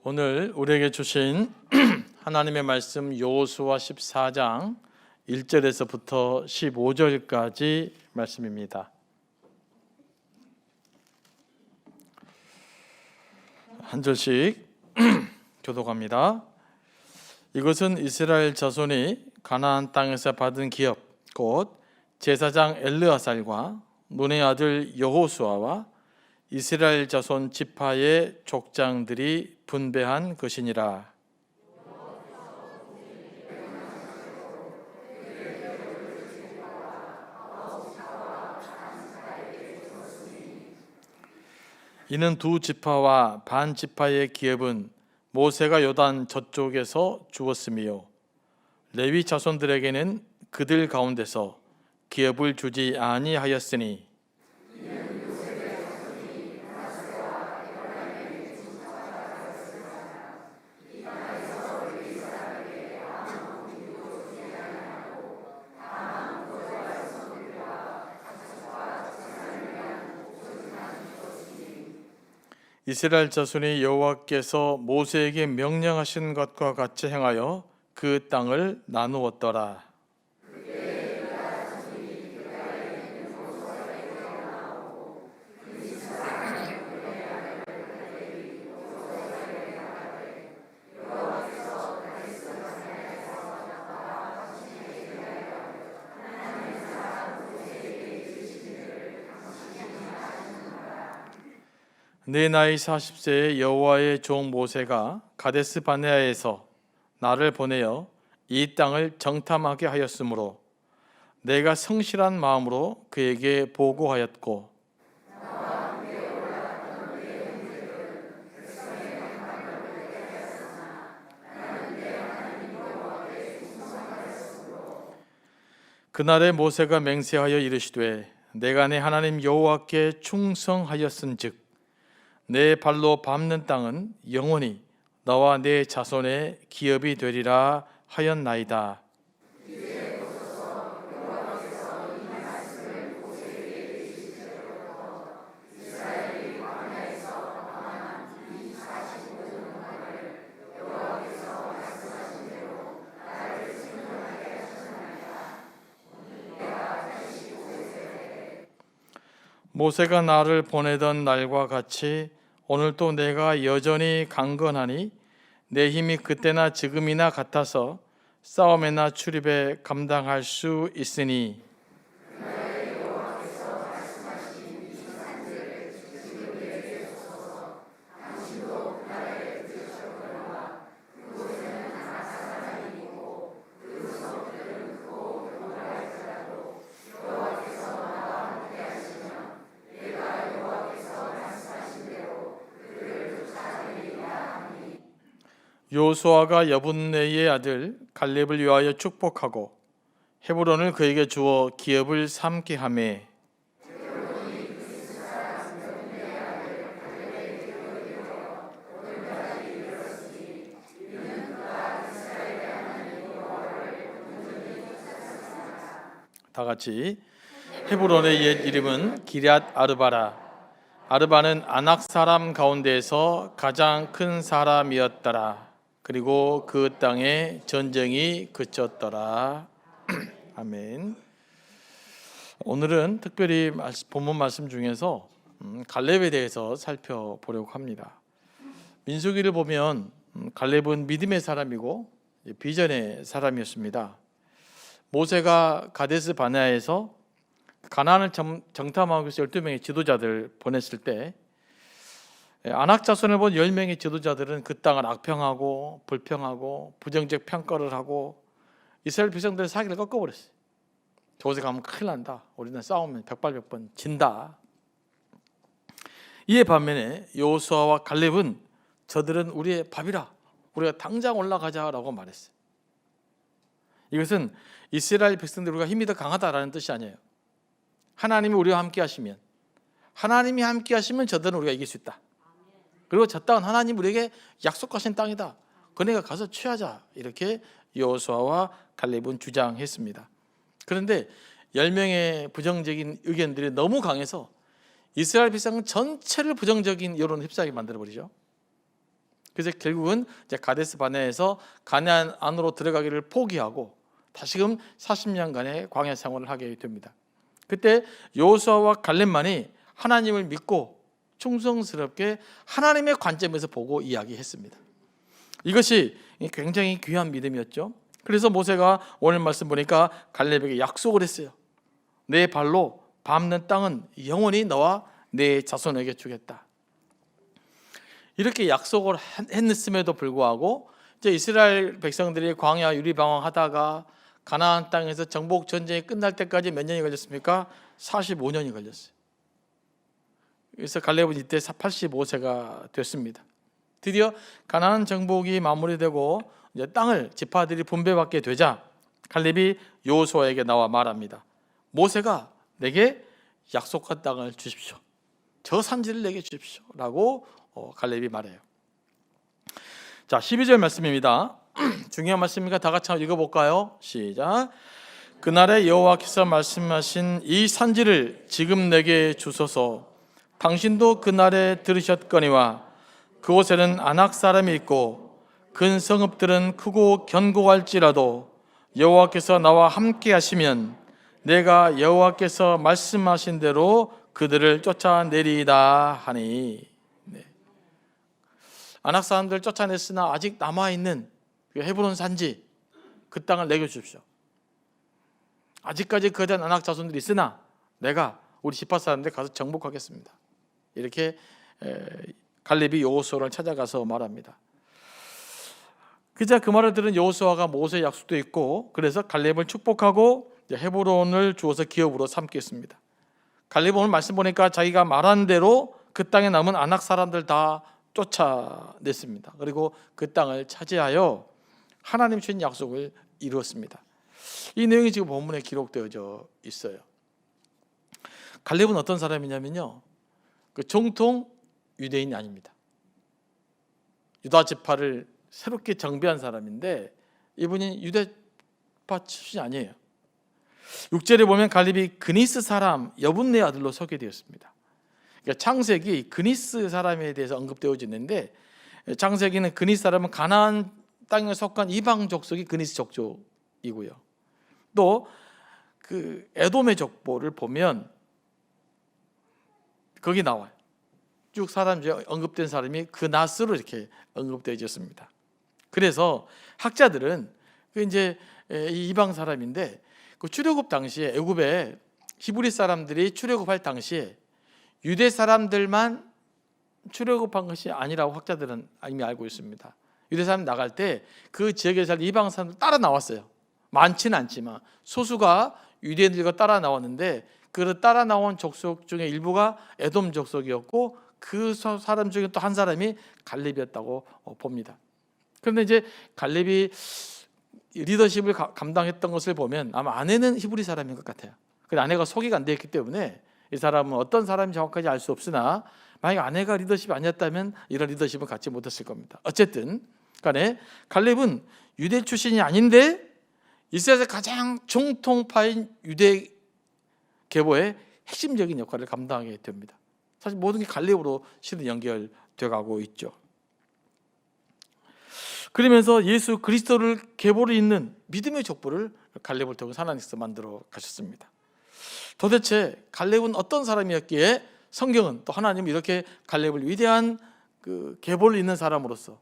오늘 우리에게 주신 하나님의 말씀 여호수아 14장 1절에서부터 15절까지 말씀입니다. 한 절씩 교독합니다. 이것은 이스라엘 자손이 가나안 땅에서 받은 기업 곧 제사장 엘르아살과 눈의 아들 여호수아와 이스라엘 자손 지파의 족장들이 분배한 것이니라. 이는 두 지파와 반 지파의 기업은 모세가 요단 저쪽에서 주었으며 레위 자손들에게는 그들 가운데서 기업을 주지 아니하였으니 이스라엘 자손이 여호와께서 모세에게 명령하신 것과 같이 행하여 그 땅을 나누었더라. 내 나이 40세에 여호와의 종 모세가 가데스 바네아에서 나를 보내어 이 땅을 정탐하게 하였으므로 내가 성실한 마음으로 그에게 보고하였고 그날에 모세가 맹세하여 이르시되 내가 내 하나님 여호와께 충성하였은즉 내 발로 밟는 땅은 영원히 너와 내 자손의 기업이 되리라 하였나이다. 모세가 나를 보내던 날과 같이 오늘도 내가 여전히 강건하니 내 힘이 그때나 지금이나 같아서 싸움에나 출입에 감당할 수 있으니 여호수아가 여분네의 아들 갈렙을 위하여 축복하고 헤브론을 그에게 주어 기업을 삼게 하매 다 같이 헤브론의 옛 이름은 기럇 아르바라. 아르바는 아낙 사람 가운데에서 가장 큰 사람이었더라. 그리고 그 땅에 전쟁이 그쳤더라. 아멘. 오늘은 특별히 본문 말씀 중에서 갈렙에 대해서 살펴보려고 합니다. 민수기를 보면 갈렙은 믿음의 사람이고 비전의 사람이었습니다. 모세가 가데스 바네아에서 가나안을 정탐하기 위해서 12명의 지도자들 보냈을 때 아낙 자손을 본 10명의 지도자들은 그 땅을 악평하고 불평하고 부정적 평가를 하고 이스라엘 백성들의 사기를 꺾어버렸어요. 저곳에 가면 큰일 난다. 우리는 싸우면 백발백번 진다. 이에 반면에 여호수아와 갈렙은 저들은 우리의 밥이라 우리가 당장 올라가자라고 말했어요. 이것은 이스라엘 백성들 우리가 힘이 더 강하다라는 뜻이 아니에요. 하나님이 우리와 함께 하시면 저들은 우리가 이길 수 있다. 그리고 저 땅은 하나님 우리에게 약속하신 땅이다. 그네가 가서 취하자. 이렇게 여호수아와 갈렙은 주장했습니다. 그런데 10명의 부정적인 의견들이 너무 강해서 이스라엘 백성 전체를 부정적인 여론을 휩싸게 만들어버리죠. 그래서 결국은 이제 가데스 바네아에서 가나안 안으로 들어가기를 포기하고 다시금 40년간의 광야 생활을 하게 됩니다. 그때 여호수아와 갈렙만이 하나님을 믿고 충성스럽게 하나님의 관점에서 보고 이야기했습니다. 이것이 굉장히 귀한 믿음이었죠. 그래서 모세가 오늘 말씀 보니까 갈렙에게 약속을 했어요. 내 발로 밟는 땅은 영원히 너와 내 자손에게 주겠다. 이렇게 약속을 했음에도 불구하고 이제 이스라엘 백성들이 광야 유리방황하다가 가나안 땅에서 정복 전쟁이 끝날 때까지 몇 년이 걸렸습니까? 45년이 걸렸어요. 그래서 갈렙은 이때 85세가 됐습니다. 드디어 가나안 정복이 마무리되고 이제 땅을 지파들이 분배받게 되자 갈렙이 여호수아에게 나와 말합니다. 모세가 내게 약속한 땅을 주십시오. 저 산지를 내게 주십시오. 라고 갈렙이 말해요. 자, 12절 말씀입니다. 중요한 말씀이니까 다 같이 한번 읽어볼까요? 시작. 그날에 여호와께서 말씀하신 이 산지를 지금 내게 주소서. 당신도 그날에 들으셨거니와 그곳에는 아낙 사람이 있고 근 성읍들은 크고 견고할지라도 여호와께서 나와 함께 하시면 내가 여호와께서 말씀하신 대로 그들을 쫓아내리이다 하니. 네. 아낙 사람들 쫓아냈으나 아직 남아있는 그 헤브론 산지 그 땅을 내게 주십시오. 아직까지 거대한 아낙 자손들이 있으나 내가 우리 지파 사람들 가서 정복하겠습니다. 이렇게 갈렙이 여호수아를 찾아가서 말합니다. 그자 그 말을 들은 여호수아가 모세의 약속도 있고 그래서 갈렙을 축복하고 헤브론을 주어서 기업으로 삼겠습니다. 갈렙은 오늘 말씀 보니까 자기가 말한 대로 그 땅에 남은 아낙 사람들 다 쫓아냈습니다. 그리고 그 땅을 차지하여 하나님 주신 약속을 이루었습니다. 이 내용이 지금 본문에 기록되어져 있어요. 갈렙은 어떤 사람이냐면요, 그 정통 유대인이 아닙니다. 유다 지파를 새롭게 정비한 사람인데 이분이 유대파 출신이 아니에요. 6절에 보면 갈렙이 그니스 사람 여분네 아들로 소개되었습니다. 그러니까 창세기 그니스 사람에 대해서 언급되어지는데, 창세기는 그니스 사람은 가나안 땅에 속한 이방 족속이 그니스 족속이고요. 또 그 에돔의 족보를 보면 거기 나와요. 쭉 사람 중에 언급된 사람이 그나스로 이렇게 언급되어졌습니다. 그래서 학자들은 그 이제 이방 사람인데 그 출애굽 당시에 애굽에 히브리 사람들이 출애굽할 당시에 유대 사람들만 출애굽한 것이 아니라고 학자들은 이미 알고 있습니다. 유대 사람 나갈 때 그 지역에 살 이방 사람들 따라 나왔어요. 많지는 않지만 소수가 유대인들과 따라 나왔는데 그 따라 나온 족속 중에 일부가 에돔 족속이었고 그 사람 중에 또 한 사람이 갈렙이었다고 봅니다. 그런데 이제 갈렙이 리더십을 감당했던 것을 보면 아마 아내는 히브리 사람인 것 같아요. 그 아내가 소개가 안 되었기 때문에 이 사람은 어떤 사람인지 정확하게 알 수 없으나 만약 아내가 리더십이 아니었다면 이런 리더십을 갖지 못했을 겁니다. 어쨌든 간에 갈렙은 유대 출신이 아닌데 이스라엘에서 가장 정통파인 유대 계보의 핵심적인 역할을 감당하게 됩니다. 사실 모든 게 갈렙으로 실은 연결되어 가고 있죠. 그러면서 예수 그리스도를 계보를 잇는 믿음의 족보를 갈렙을 통해서 하나님께서 만들어 가셨습니다. 도대체 갈렙은 어떤 사람이었기에 성경은 또 하나님은 이렇게 갈렙을 위대한 그 계보를 잇는 사람으로서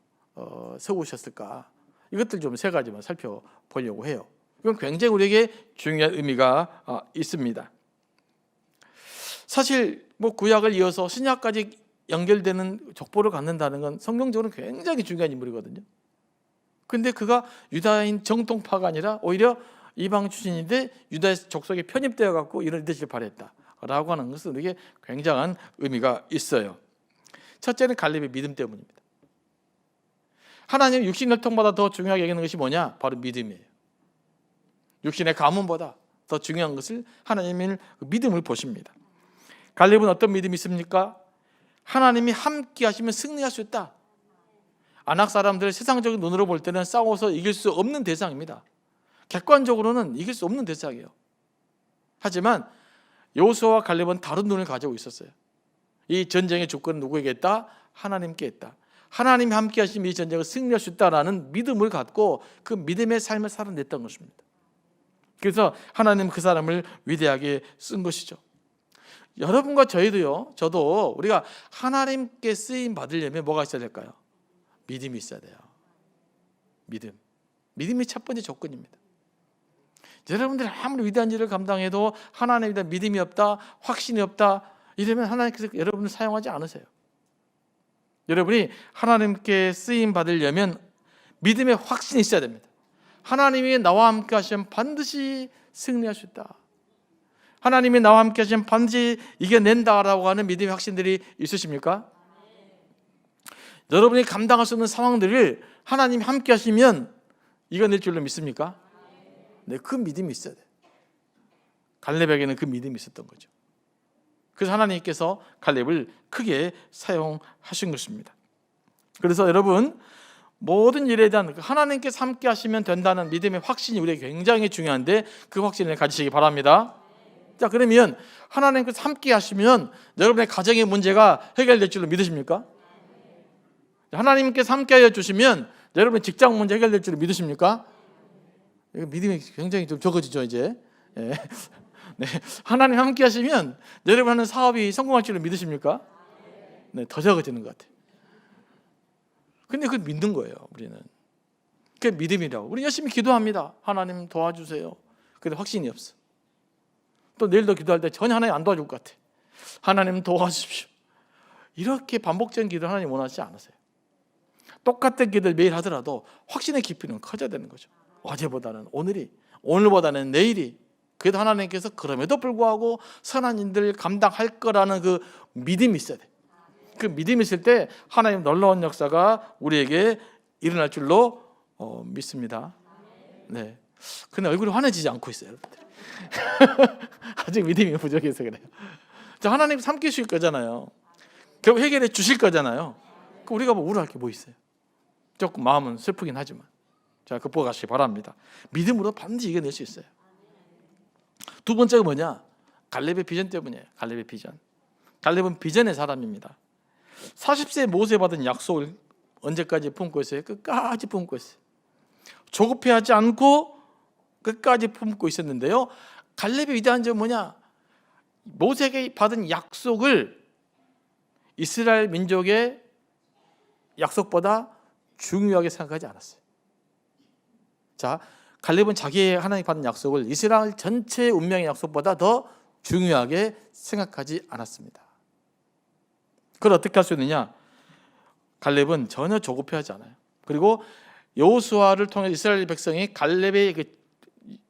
세우셨을까? 이것들 좀 세 가지만 살펴보려고 해요. 이건 굉장히 우리에게 중요한 의미가 있습니다. 사실 뭐 구약을 이어서 신약까지 연결되는 족보를 갖는다는 건 성경적으로 굉장히 중요한 인물이거든요. 근데 그가 유다인 정통파가 아니라 오히려 이방 출신인데 유다 족속에 편입되어 갖고 이런 리더십을 발휘했다라고 하는 것은 우리에게 굉장한 의미가 있어요. 첫째는 갈렙의 믿음 때문입니다. 하나님 육신 혈통보다 더 중요하게 여기는 것이 뭐냐? 바로 믿음이에요. 육신의 가문보다 더 중요한 것을 하나님의 믿음을 보십니다. 갈렙은 어떤 믿음이 있습니까? 하나님이 함께 하시면 승리할 수 있다. 아낙 사람들 세상적인 눈으로 볼 때는 싸워서 이길 수 없는 대상입니다. 객관적으로는 이길 수 없는 대상이에요. 하지만 여호수아와 갈렙은 다른 눈을 가지고 있었어요. 이 전쟁의 주권은 누구에게 있다? 하나님께 있다. 하나님이 함께 하시면 이 전쟁을 승리할 수 있다라는 믿음을 갖고 그 믿음의 삶을 살아냈던 것입니다. 그래서 하나님 그 사람을 위대하게 쓴 것이죠. 여러분과 저도 우리가 하나님께 쓰임 받으려면 뭐가 있어야 될까요? 믿음이 있어야 돼요. 믿음이 첫 번째 조건입니다. 여러분들이 아무리 위대한 일을 감당해도 하나님에 대한 믿음이 없다, 확신이 없다, 이러면 하나님께서 여러분을 사용하지 않으세요. 여러분이 하나님께 쓰임 받으려면 믿음의 확신이 있어야 됩니다. 하나님이 나와 함께 하시면 반드시 승리할 수 있다. 하나님이 나와 함께 하시면 반드시 이겨낸다라고 하는 믿음의 확신들이 있으십니까? 여러분이 감당할 수 없는 상황들을 하나님이 함께 하시면 이겨낼 줄로 믿습니까? 네, 그 믿음이 있어야 돼요. 갈렙에게는 그 믿음이 있었던 거죠. 그래서 하나님께서 갈렙을 크게 사용하신 것입니다. 그래서 여러분, 모든 일에 대한 하나님께서 함께 하시면 된다는 믿음의 확신이 우리에게 굉장히 중요한데 그 확신을 가지시기 바랍니다. 자, 그러면 하나님께서 함께 하시면 여러분의 가정의 문제가 해결될 줄로 믿으십니까? 하나님께서 함께 하여 주시면 여러분의 직장 문제 해결될 줄로 믿으십니까? 믿음이 굉장히 좀 적어지죠 이제. 네. 하나님 함께 하시면 여러분 하는 사업이 성공할 줄로 믿으십니까? 네, 더 적어지는 것 같아요. 근데 그걸 믿는 거예요. 우리는 그게 믿음이라고. 우리 열심히 기도합니다. 하나님 도와주세요. 근데 확신이 없어. 또 내일도 기도할 때 전혀 하나님 안 도와줄 것 같아. 하나님 도와주십시오. 이렇게 반복적인 기도를 하나님 원하지 않으세요. 똑같은 기도를 매일 하더라도 확신의 깊이는 커져야 되는 거죠. 어제보다는 오늘이, 오늘보다는 내일이. 그래도 하나님께서 그럼에도 불구하고 선한 일들을 감당할 거라는 그 믿음이 있어야 돼. 그 믿음이 있을 때 하나님 놀라운 역사가 우리에게 일어날 줄로 믿습니다. 네. 근데 얼굴이 환해지지 않고 있어요, 여러분들. 아직 믿음이 부족해서 그래요. 자, 하나님 함께 주실 거잖아요. 결국 해결해 주실 거잖아요. 우리가 뭐 우울할 게 뭐 있어요? 조금 마음은 슬프긴 하지만 자, 극복하시기 바랍니다. 믿음으로 반드시 이겨낼 수 있어요. 두 번째가 뭐냐? 갈렙의 비전 때문이에요. 갈렙의 비전. 갈렙은 비전의 사람입니다. 40세에 모세 받은 약속을 언제까지 품고 있어요? 끝까지 품고 있어요. 조급해하지 않고 끝까지 품고 있었는데요. 갈렙의 위대한 점은 뭐냐? 모세에게 받은 약속을 이스라엘 민족의 약속보다 중요하게 생각하지 않았어요. 자, 갈렙은 자기의 하나님 받은 약속을 이스라엘 전체의 운명의 약속보다 더 중요하게 생각하지 않았습니다. 그걸 어떻게 할 수 있느냐? 갈렙은 전혀 조급해하지 않아요. 그리고 여호수아를 통해 이스라엘 백성이 갈렙의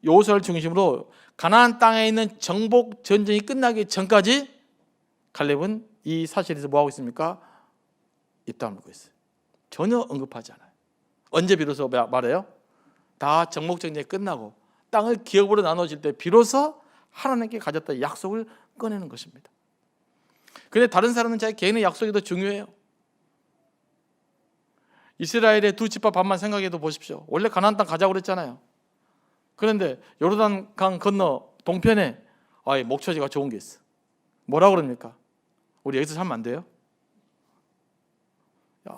여호수아를 중심으로 가나안 땅에 있는 정복 전쟁이 끝나기 전까지 갈렙은 이 사실에서 뭐 하고 있습니까? 입 다물고 있어요. 전혀 언급하지 않아요. 언제 비로소 말해요? 다 정복 전쟁이 끝나고 땅을 기업으로 나눠질 때 비로소 하나님께 가졌던 약속을 꺼내는 것입니다. 그런데 다른 사람은 자기 개인의 약속이 더 중요해요. 이스라엘의 두 지파 반만 생각해도 보십시오. 원래 가나안 땅 가자고 그랬잖아요. 그런데 요르단 강 건너 동편에 목초지가 좋은 게 있어. 뭐라고 그럽니까? 우리 여기서 살면 안 돼요?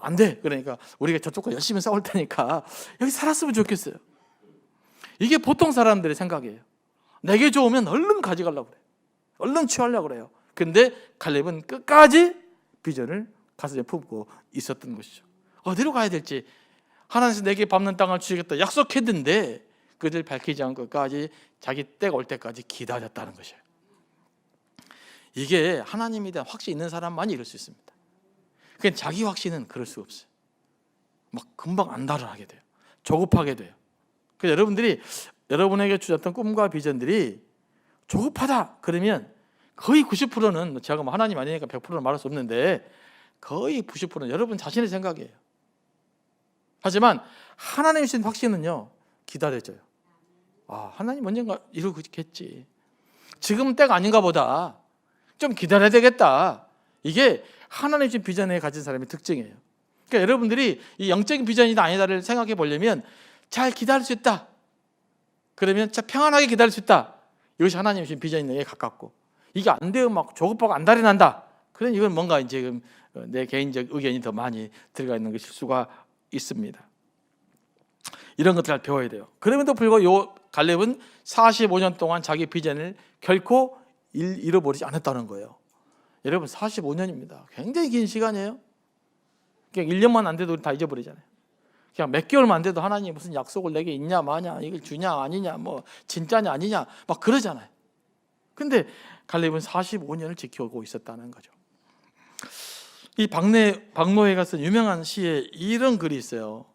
안 돼. 그러니까 우리가 저쪽과 열심히 싸울 테니까 여기 살았으면 좋겠어요. 이게 보통 사람들의 생각이에요. 내게 좋으면 얼른 가져가려고 그래요. 얼른 취하려고 그래요. 근데 갈렙은 끝까지 비전을 가슴에 품고 있었던 것이죠. 어디로 가야 될지 하나님께서 내게 밟는 땅을 주시겠다 약속했는데 그들 밝히지 않고 끝까지 자기 때가 올 때까지 기다렸다는 것이에요. 이게 하나님에 대한 확신이 있는 사람만이 이럴 수 있습니다. 그냥 자기 확신은 그럴 수가 없어요. 막 금방 안달을 하게 돼요. 조급하게 돼요. 그래서 여러분들이 여러분에게 주셨던 꿈과 비전들이 조급하다 그러면 거의 90%는 제가 뭐 하나님 아니니까 100%는 말할 수 없는데 거의 90%는 여러분 자신의 생각이에요. 하지만 하나님이 주신 확신은요 기다려져요. 하나님 언젠가 이루겠지. 지금 때가 아닌가 보다. 좀 기다려야 되겠다. 이게 하나님이 주신 비전에 가진 사람의 특징이에요. 그러니까 여러분들이 이 영적인 비전이다 아니다를 생각해 보려면 잘 기다릴 수 있다. 그러면 참 평안하게 기다릴 수 있다. 이것이 하나님이 주신 비전에 가깝고 이게 안 되면 막 조급하고 안달이 난다. 그럼 이건 뭔가 이제 내 개인적 의견이 더 많이 들어가 있는 것일 수가 있습니다. 이런 것들을 배워야 돼요. 그럼에도 불구하고 요 갈렙은 45년 동안 자기 비전을 결코 잃어버리지 않았다는 거예요. 여러분 45년입니다. 굉장히 긴 시간이에요. 그냥 1년만 안 돼도 우리 다 잊어버리잖아요. 그냥 몇 개월만 안 돼도 하나님 무슨 약속을 내게 있냐 마냐, 이걸 주냐 아니냐, 뭐 진짜냐 아니냐 막 그러잖아요. 근데 갈렙은 45년을 지켜오고 있었다는 거죠. 이 박노해가 쓴 유명한 시에 이런 글이 있어요.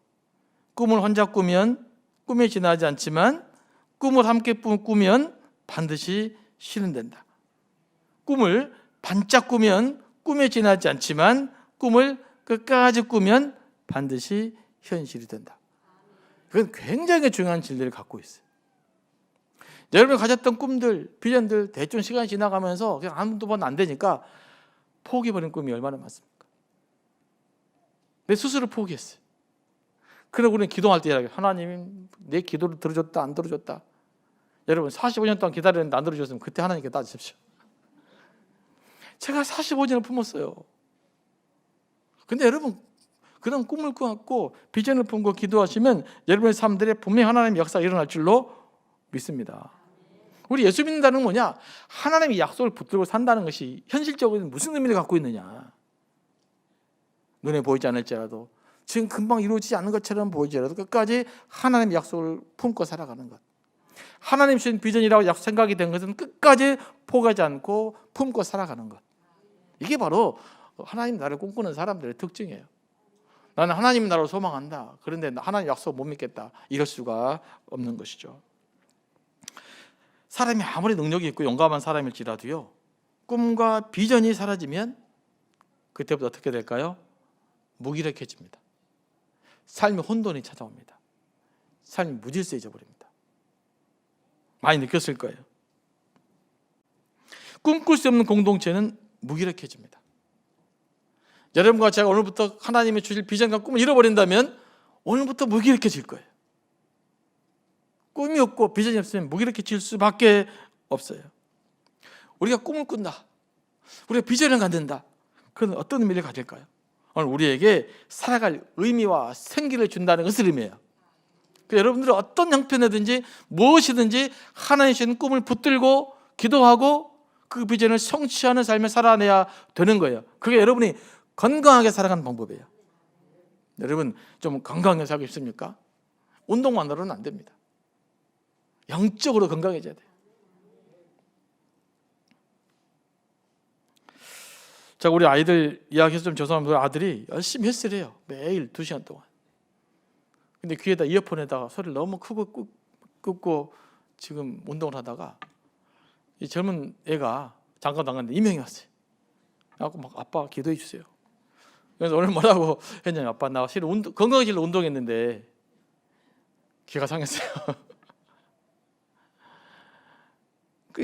꿈을 혼자 꾸면 꿈에 지나지 않지만 꿈을 함께 꾸면 반드시 실현된다. 꿈을 반짝 꾸면 꿈에 지나지 않지만 꿈을 끝까지 꾸면 반드시 현실이 된다. 그건 굉장히 중요한 진리를 갖고 있어요. 여러분이 가졌던 꿈들, 비전들 대충 시간이 지나가면서 그냥 한두 번 안 되니까 포기해버린 꿈이 얼마나 많습니까? 내 스스로 포기했어요. 그러고 우리는 기도할 때 하나님 내 기도를 들어줬다 안 들어줬다. 여러분 45년 동안 기다렸는데 안 들어줬으면 그때 하나님께 따지십시오. 제가 45년을 품었어요. 근데 여러분 그런 꿈을 꾸었고 비전을 품고 기도하시면 여러분의 삶들에 분명히 하나님의 역사가 일어날 줄로 믿습니다. 우리 예수 믿는다는 건 뭐냐? 하나님의 약속을 붙들고 산다는 것이 현실적으로 무슨 의미를 갖고 있느냐? 눈에 보이지 않을지라도 지금 금방 이루어지지 않는 것처럼 보이지라도 끝까지 하나님의 약속을 품고 살아가는 것. 하나님 주신 비전이라고 생각이 된 것은 끝까지 포기하지 않고 품고 살아가는 것. 이게 바로 하나님 나라를 꿈꾸는 사람들의 특징이에요. 나는 하나님 나라를 소망한다. 그런데 하나님 약속 못 믿겠다. 이럴 수가 없는 것이죠. 사람이 아무리 능력이 있고 용감한 사람일지라도요, 꿈과 비전이 사라지면 그때부터 어떻게 될까요? 무기력해집니다. 삶의 혼돈이 찾아옵니다. 삶이 무질서해져 버립니다. 많이 느꼈을 거예요. 꿈꿀 수 없는 공동체는 무기력해집니다. 여러분과 제가 오늘부터 하나님이 주실 비전과 꿈을 잃어버린다면 오늘부터 무기력해질 거예요. 꿈이 없고 비전이 없으면 무기력해질 수밖에 없어요. 우리가 꿈을 꾼다, 우리가 비전을 갖는다, 그건 어떤 의미를 가질까요? 오늘 우리에게 살아갈 의미와 생기를 준다는 것을 의미해요. 여러분들은 어떤 형편이든지 무엇이든지 하나님 주신 꿈을 붙들고 기도하고 그 비전을 성취하는 삶을 살아내야 되는 거예요. 그게 여러분이 건강하게 살아가는 방법이에요. 여러분 좀 건강하게 살고 싶습니까? 운동만으로는 안 됩니다. 영적으로 건강해져야 돼요. 자, 우리 아이들 이야기해서 좀 죄송합니다. 아들이 열심히 헬스를 해요. 매일 2시간 동안. 근데 귀에다 이어폰에다가 소리를 너무 크고 끄고 지금 운동을 하다가 이 젊은 애가 잠깐 나갔는데 이명이 왔어요. 그래서 막 아빠 기도해 주세요. 그래서 오늘 뭐라고 했냐면 아빠 나 실은 건강해지려고 운동했는데 귀가 상했어요.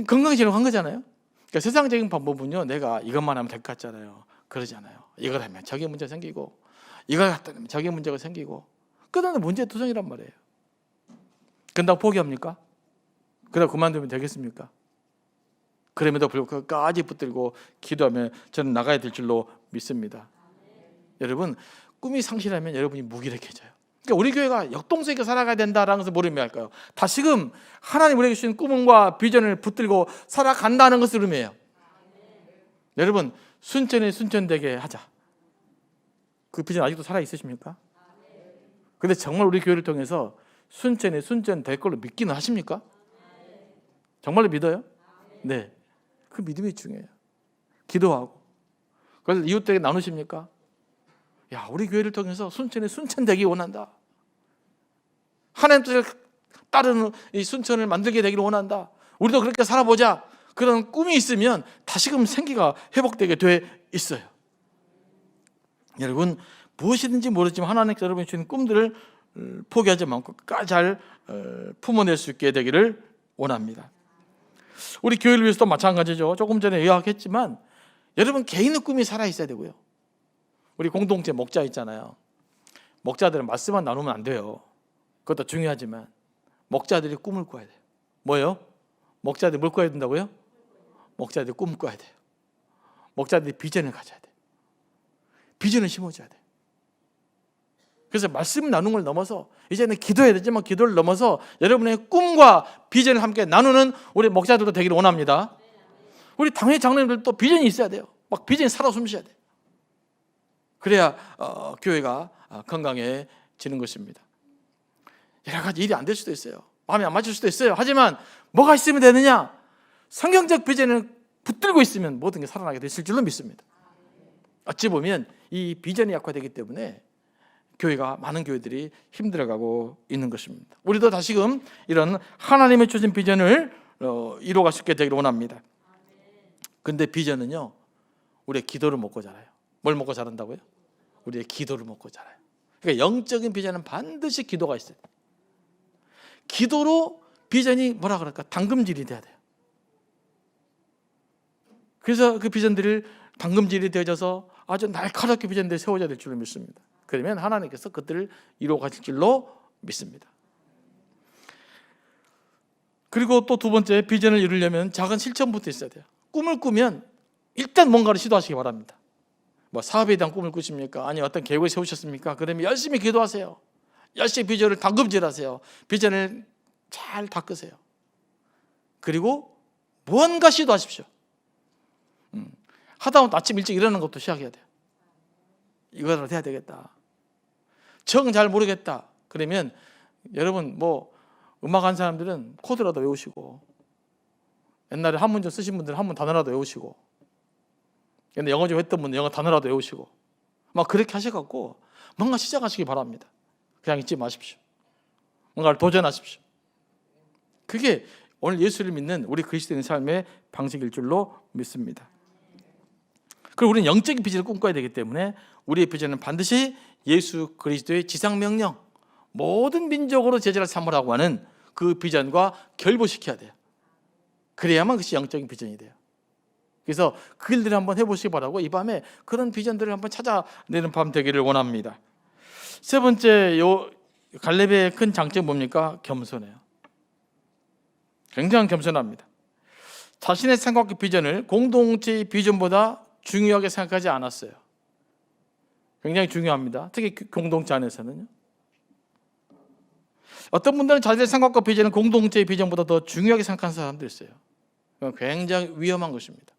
건강해지려고 한 거잖아요. 그러니까 세상적인 방법은요, 내가 이것만 하면 될 것 같잖아요. 그러잖아요. 이걸 하면 저게 문제 생기고 이걸 갖다 놓으면 저게 문제가 생기고 끝나는 문제투성이란 말이에요. 그런다고 포기합니까? 그러다 그만두면 되겠습니까? 그럼에도 불구하고 끝까지 붙들고 기도하면 저는 나가야 될 줄로 믿습니다. 여러분 꿈이 상실하면 여러분이 무기력해져요. 그러니까 우리 교회가 역동성있게 살아가야 된다는 것을 뭐를 의미할까요? 다시금 하나님 우리에게 주신 꿈과 비전을 붙들고 살아간다는 것을 의미해요. 여러분 순천이 순천되게 하자. 그 비전 아직도 살아있으십니까? 근데 정말 우리 교회를 통해서 순천이 순천될 걸로 믿기는 하십니까? 정말로 믿어요? 네, 그 믿음이 중요해요. 기도하고 그래서 이웃들에게 나누십니까? 야, 우리 교회를 통해서 순천이 순천되기 원한다. 하나님 뜻을 따르는 이 순천을 만들게 되기를 원한다. 우리도 그렇게 살아보자. 그런 꿈이 있으면 다시금 생기가 회복되게 돼 있어요. 여러분 무엇이든지 모르지만 하나님께서 여러분이 주신 꿈들을 포기하지 않고 끝까지 잘 품어낼 수 있게 되기를 원합니다. 우리 교회를 위해서도 마찬가지죠. 조금 전에 요약했지만 여러분 개인의 꿈이 살아있어야 되고요. 우리 공동체 목자 있잖아요. 목자들은 말씀만 나누면 안 돼요. 그것도 중요하지만 목자들이 꿈을 꿔야 돼요. 뭐예요? 목자들이 뭘 꿔야 된다고요? 목자들이 꿈을 꿔야 돼요. 목자들이 비전을 가져야 돼요. 비전을 심어줘야 돼. 그래서 말씀 나누는 걸 넘어서 이제는 기도해야 되지만 기도를 넘어서 여러분의 꿈과 비전을 함께 나누는 우리 목사들도 되기를 원합니다. 우리 당회 장로님들도 비전이 있어야 돼요. 막 비전이 살아 숨쉬어야 돼요. 그래야 교회가 건강해지는 것입니다. 여러 가지 일이 안 될 수도 있어요. 마음이 안 맞을 수도 있어요. 하지만 뭐가 있으면 되느냐? 성경적 비전을 붙들고 있으면 모든 게 살아나게 되실 줄로 믿습니다. 어찌 보면 이 비전이 약화되기 때문에 교회가 많은 교회들이 힘들어가고 있는 것입니다. 우리도 다시금 이런 하나님의 주신 비전을 이루어갈 수 있게 되기를 원합니다. 근데 비전은요, 우리의 기도를 먹고 자라요. 뭘 먹고 자란다고요? 우리의 기도를 먹고 자라요. 그러니까 영적인 비전은 반드시 기도가 있어요. 기도로 비전이 뭐라 그럴까? 당금질이 돼야 돼요. 그래서 그 비전들을 당금질이 되어져서 아주 날카롭게 비전들이 세워져야 될 줄로 믿습니다. 그러면 하나님께서 그들을 이루어 가실 줄로 믿습니다. 그리고 또 두 번째, 비전을 이루려면 작은 실천부터 있어야 돼요. 꿈을 꾸면 일단 뭔가를 시도하시기 바랍니다. 뭐 사업에 대한 꿈을 꾸십니까? 아니면 어떤 계획을 세우셨습니까? 그러면 열심히 기도하세요. 열심히 비전을 당금질하세요. 비전을 잘 닦으세요. 그리고 무언가 시도하십시오. 하다못해 아침 일찍 일어나는 것도 시작해야 돼요. 이거라도 해야 되겠다. 정 잘 모르겠다. 그러면 여러분 뭐 음악 한 사람들은 코드라도 외우시고, 옛날에 한문점 쓰신 분들은 한문 단어라도 외우시고, 근데 영어 좀 했던 분은 영어 단어라도 외우시고, 막 그렇게 하셔갖고 뭔가 시작하시기 바랍니다. 그냥 잊지 마십시오. 뭔가를 도전하십시오. 그게 오늘 예수를 믿는 우리 그리스도인의 삶의 방식일 줄로 믿습니다. 그리고 우리는 영적인 비전을 꿈꿔야 되기 때문에 우리의 비전은 반드시 예수 그리스도의 지상명령, 모든 민족으로 제자를 삼으라고 하는 그 비전과 결부시켜야 돼요. 그래야만 그것이 영적인 비전이 돼요. 그래서 그 일들을 한번 해보시기 바라고, 이 밤에 그런 비전들을 한번 찾아내는 밤 되기를 원합니다. 세 번째, 갈렙의 큰 장점이 뭡니까? 겸손해요. 굉장히 겸손합니다. 자신의 생각과 비전을 공동체의 비전보다 중요하게 생각하지 않았어요. 굉장히 중요합니다. 특히 공동체 안에서는요. 어떤 분들은 자신의 생각과 비전을 공동체의 비전보다 더 중요하게 생각하는 사람도 있어요. 굉장히 위험한 것입니다.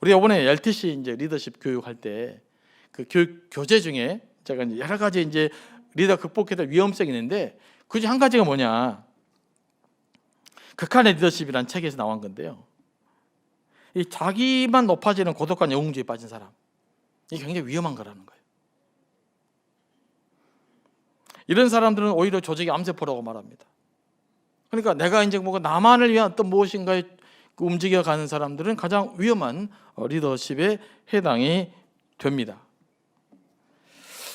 우리 이번에 LTC 이제 리더십 교육할 때 그 교재 중에 제가 이제 여러 가지 이제 리더 극복해야 될 위험성이 있는데, 그 중 한 가지가 뭐냐? 극한의 리더십이라는 책에서 나온 건데요. 이 자기만 높아지는 고독한 영웅주의에 빠진 사람, 이게 굉장히 위험한 거라는 거예요. 이런 사람들은 오히려 조직의 암세포라고 말합니다. 그러니까 내가 이제 뭐가 나만을 위한 어떤 무엇인가에 움직여가는 사람들은 가장 위험한 리더십에 해당이 됩니다.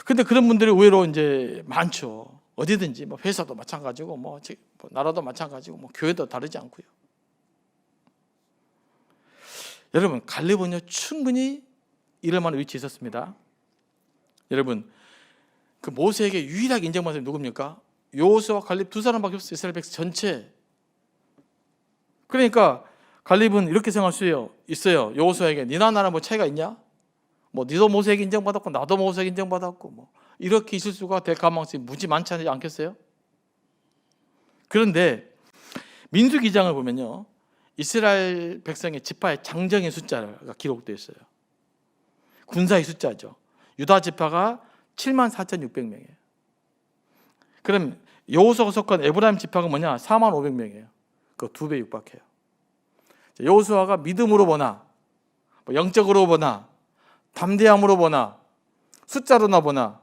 근데 그런 분들이 의외로 이제 많죠. 어디든지, 뭐 회사도 마찬가지고, 뭐 나라도 마찬가지고, 뭐 교회도 다르지 않고요. 여러분, 갈렙은요 충분히 이럴 만한 위치에 있었습니다. 여러분, 그 모세에게 유일하게 인정받은 사람이 누굽니까? 여호수아와 갈렙 두 사람밖에 없어요. 이스라엘 백성 전체. 그러니까 갈렙은 이렇게 생각할 수 있어요. 여호수아에게 니나 나랑 뭐 차이가 있냐? 뭐 니도 모세에게 인정받았고 나도 모세에게 인정받았고, 뭐 이렇게 있을 수가 될 가능성이 무지 많지 않겠어요? 그런데 민수기 장을 보면요, 이스라엘 백성의 지파의 장정의 숫자가 기록되어 있어요. 군사의 숫자죠. 유다 지파가 74,600명이에요. 그럼 여호수아가 속한 에브라임 지파가 뭐냐? 45,000명이에요. 그 2배 육박해요. 여호수아가 믿음으로 보나, 영적으로 보나, 담대함으로 보나, 숫자로나 보나,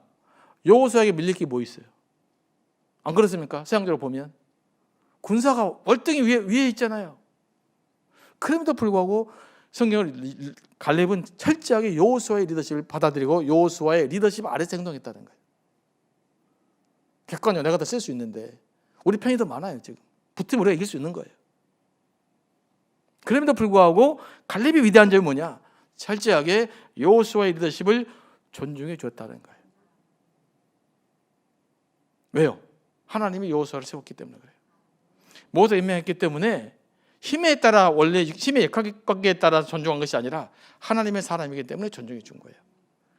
여호수아에게 밀릴 게 뭐 있어요? 안 그렇습니까? 세상적으로 보면 군사가 월등히 위에 있잖아요. 그럼에도 불구하고 성경을 갈렙은 철저하게 여호수아의 리더십을 받아들이고 여호수아의 리더십 아래서 행동했다는 거예요. 객관적으로 내가 다 쓸 수 있는데 우리 편이 더 많아요. 지금 붙으면 우리가 이길 수 있는 거예요. 그럼에도 불구하고 갈렙이 위대한 점이 뭐냐? 철저하게 여호수아의 리더십을 존중해 줬다는 거예요. 왜요? 하나님이 여호수아를 세웠기 때문에 그래요. 모세가 임명했기 때문에 힘에 따라, 원래 힘의 역학관계에 따라 존중한 것이 아니라 하나님의 사람이기 때문에 존중해 준 거예요.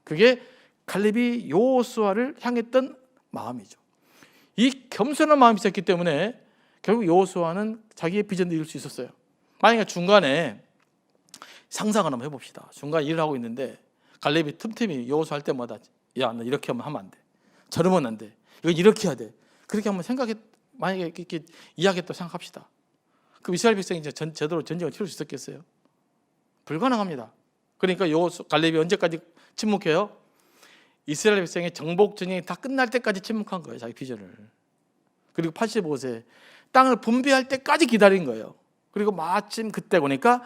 그게 갈렙이 여호수아를 향했던 마음이죠. 이 겸손한 마음이 있었기 때문에 결국 여호수아는 자기의 비전을 이룰 수 있었어요. 만약에 중간에 상상을 한번 해봅시다. 중간에 일을 하고 있는데 갈렙이 틈틈이 여호수아 할 때마다 야, 너 이렇게 하면 안 돼. 저러면 안 돼. 이거 이렇게 해야 돼. 그렇게 한번 만약에 이렇게 이야기했다고 생각합시다. 그럼 이스라엘 백성이 이제 제대로 전쟁을 치를 수 있었겠어요? 불가능합니다. 그러니까 갈렙이 언제까지 침묵해요? 이스라엘 백성의 정복 전쟁이 다 끝날 때까지 침묵한 거예요. 자기 비전을. 그리고 85세 땅을 분배할 때까지 기다린 거예요. 그리고 마침 그때 보니까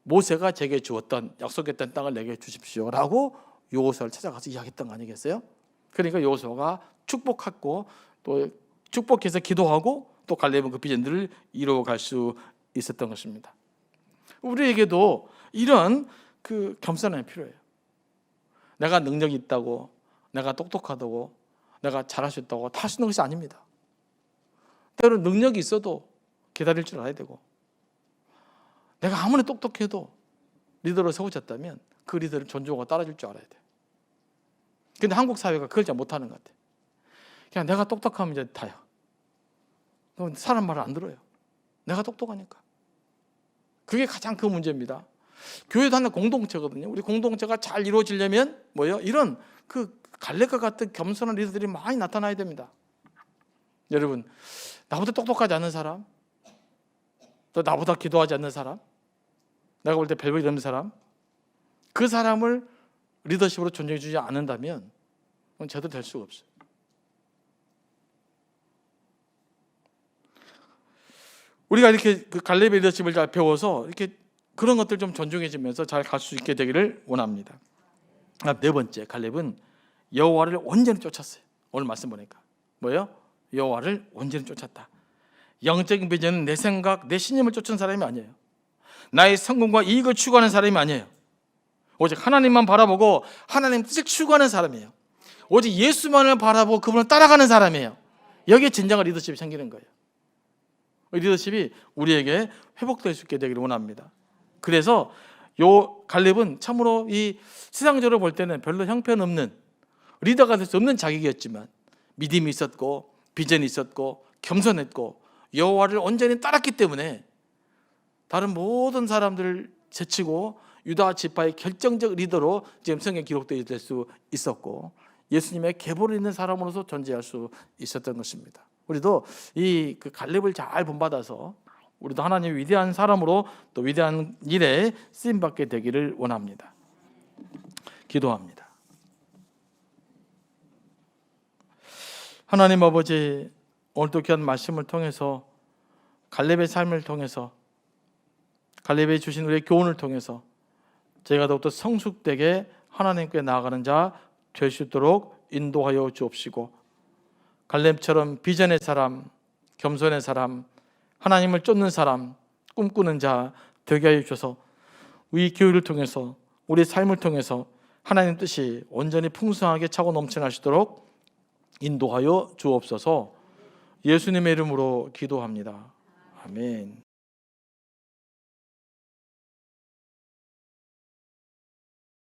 모세가 제게 주었던 약속했던 땅을 내게 주십시오라고 여호수아를 찾아가서 이야기했던 거 아니겠어요? 그러니까 여호수아가 축복했고 또 축복해서 기도하고 또 갈렙은 그 비전들을 이루어갈 수 있었던 것입니다. 우리에게도 이런 그 겸손함이 필요해요. 내가 능력이 있다고, 내가 똑똑하다고, 내가 잘할 수 있다고 다 할 수 있는 것이 아닙니다. 때로는 능력이 있어도 기다릴 줄 알아야 되고, 내가 아무리 똑똑해도 리더로 세워졌다면 그 리더를 존중하고 따라줄 줄 알아야 돼요. 근데 한국 사회가 그걸 잘 못하는 것 같아요. 그냥 내가 똑똑하면 이제 다야. 그럼 사람 말을 안 들어요. 내가 똑똑하니까. 그게 가장 큰 문제입니다. 교회도 하나의 공동체거든요. 우리 공동체가 잘 이루어지려면 뭐예요? 이런 그 갈렙과 같은 겸손한 리더들이 많이 나타나야 됩니다. 여러분, 나보다 똑똑하지 않은 사람, 또 나보다 기도하지 않는 사람, 내가 볼 때 별볼이 없는 사람, 그 사람을 리더십으로 존중해 주지 않는다면 그건 제대로 될 수가 없어요. 우리가 이렇게 그 갈렙의 리더십을 잘 배워서 이렇게 그런 것들 좀 존중해지면서 잘 갈 수 있게 되기를 원합니다. 네 번째, 갈렙은 여호와를 온전히 쫓았어요. 오늘 말씀 보니까 뭐예요? 여호와를 온전히 쫓았다. 영적인 비전은 내 생각, 내 신념을 쫓은 사람이 아니에요. 나의 성공과 이익을 추구하는 사람이 아니에요. 오직 하나님만 바라보고 하나님 뜻을 추구하는 사람이에요. 오직 예수만을 바라보고 그분을 따라가는 사람이에요. 여기에 진정한 리더십이 생기는 거예요. 리더십이 우리에게 회복될 수 있게 되기를 원합니다. 그래서 요 갈렙은 참으로 이 세상적으로 볼 때는 별로 형편없는 리더가 될 수 없는 자격이었지만 믿음이 있었고 비전이 있었고 겸손했고 여호와를 온전히 따랐기 때문에 다른 모든 사람들을 제치고 유다 지파의 결정적 리더로 지금 성경에 기록되어 될 수 있었고 예수님의 계보를 있는 사람으로서 존재할 수 있었던 것입니다. 우리도 이 그 갈렙을 잘 본받아서 우리도 하나님의 위대한 사람으로 또 위대한 일에 쓰임 받게 되기를 원합니다. 기도합니다. 하나님 아버지, 오늘도 귀한 말씀을 통해서 갈렙의 삶을 통해서 갈렙이 주신 우리의 교훈을 통해서 저희가 더욱더 성숙되게 하나님께 나아가는 자 될 수 있도록 인도하여 주옵시고 갈렙처럼 비전의 사람, 겸손의 사람, 하나님을 쫓는 사람, 꿈꾸는 자 되게 하여 주셔서 우리 교회를 통해서 우리 삶을 통해서 하나님 뜻이 온전히 풍성하게 차고 넘쳐나시도록 인도하여 주옵소서. 예수님의 이름으로 기도합니다. 아멘.